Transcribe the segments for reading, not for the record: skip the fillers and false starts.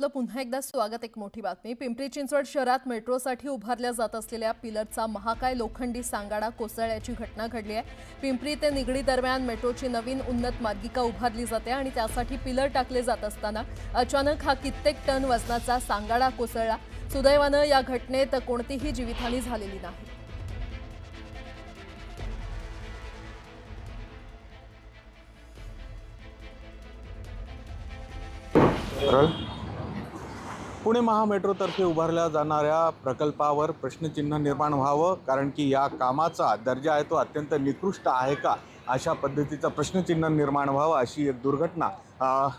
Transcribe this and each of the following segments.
आपलं पुन्हा एकदा स्वागत। एक मोठी बातमी, पिंपरी चिंचवड शहरात मेट्रोसाठी उभारल्या जात असलेल्या पिलरचा महाकाय लोखंडी सांगाडा कोसळल्याची घटना घडली आहे। पिंपरी ते निगडी दरम्यान मेट्रोची नवीन उन्नत मार्गिका उभारली जाते आणि त्यासाठी पिलर टाकले जात असताना अचानक हा कित्येक टन वजनाचा सांगाडा कोसळला। सुदैवानं या घटनेत कोणतीही जीवितहानी झालेली नाही। पुणे महामेट्रोतर्फे उभारल्या जाणाऱ्या प्रकल्पावर प्रश्नचिन्ह निर्माण व्हावं, कारण की या कामाचा दर्जा आहे तो अत्यंत निकृष्ट आहे का, अशा पद्धतीचा प्रश्नचिन्ह निर्माण व्हावं अशी एक दुर्घटना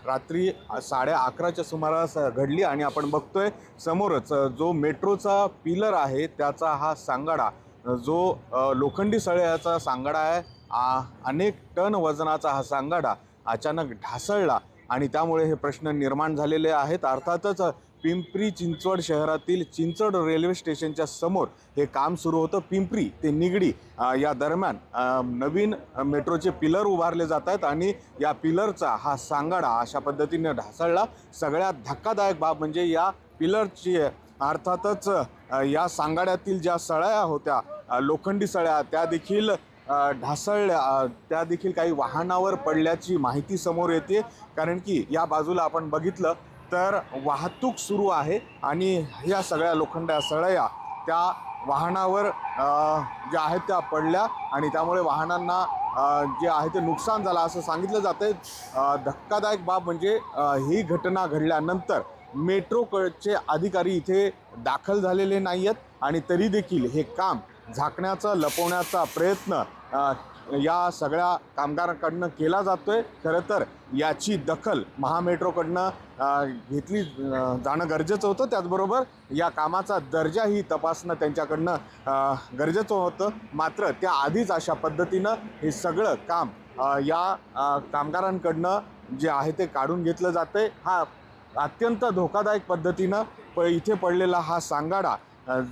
रात्री 11:30च्या सुमारास घडली। आणि आपण बघतोय समोरच जो मेट्रोचा पिलर आहे त्याचा हा सांगाडा, जो लोखंडी सळ्याचा सांगाडा आहे, अनेक टन वजनाचा हा सांगाडा अचानक ढासळला आणि त्यामुळे हे प्रश्न निर्माण झालेले आहेत। अर्थातच पिंपरी चिंचवड शहरातील चिंचवड रेल्वे स्टेशनच्या समोर हे काम सुरू होतं। पिंपरी ते निगडी या दरम्यान नवीन मेट्रोचे पिलर उभारले जात आहेत आणि या पिलरचा हा सांगाडा अशा पद्धतीने ढासळला। सगळ्यात धक्कादायक बाब म्हणजे या पिलरची अर्थातच या सांगाड्यातील ज्या सळया होत्या, लोखंडी सळया, त्या देखील ढासळल्या, त्या देखील काही वाहनावर पडल्याची माहिती समोर येते। कारण की या बाजूला आपण बघितलं तर वाहतूक सुरू आहे आणि या सगळ्या लोखंड्या सळया त्या वाहनावर ज्या आहेत त्या पडल्या आणि त्यामुळे वाहनांना जे आहे ते नुकसान झालं असं सांगितलं जातंय। धक्कादायक बाब म्हणजे ही घटना घडल्यानंतर मेट्रोचे अधिकारी इथे दाखल झालेले नाही आहेत आणि तरी देखील हे काम झाकण्याचा, लपवण्याचा प्रयत्न या सगळ्या कामगारांकडनं केला जातोय। खरं तर याची दखल महामेट्रोकडनं घेतली जाणं गरजेचं होतं। त्याचबरोबर या कामाचा दर्जाही तपासणं त्यांच्याकडनं गरजेचं होतं। मात्र त्याआधीच अशा पद्धतीनं हे सगळं काम या कामगारांकडनं जे आहे ते काढून घेतलं जातंय। हा अत्यंत धोकादायक पद्धतीनं इथे पडलेला हा सांगाडा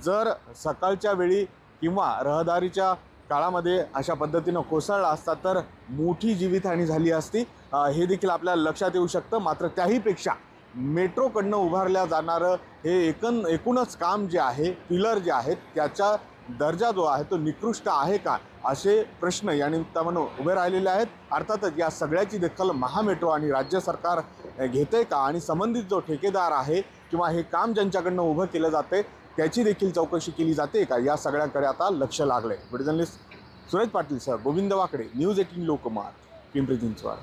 जर सकाळच्या वेळी किंवा रहदारीच्या काळामध्ये अशा पद्धतीनं कोसळला असता तर मोठी जीवितहानी झाली असती, हे देखील आपल्याला लक्षात येऊ शकतं। मात्र त्याहीपेक्षा मेट्रोकडनं उभारल्या जाणारं हे एकूणच काम जे आहे, पिलर जे आहेत, त्याचा दर्जा जो आहे तो निकृष्ट आहे का, असे प्रश्न या निमित्तानं उभे राहिलेले आहेत। अर्थातच या सगळ्याची दखल महामेट्रो आणि राज्य सरकार घेते का आणि संबंधित जो ठेकेदार आहे किंवा हे काम ज्यांच्याकडनं उभं केलं जाते त्याची देखील चौकशी केली जाते का, या सगळ्यांकडे आता लक्ष लागले। Video journalist Suresh Patil sir, Govind वाकडे, न्यूज 18 लोकमत, पिंपरी चिंचवड।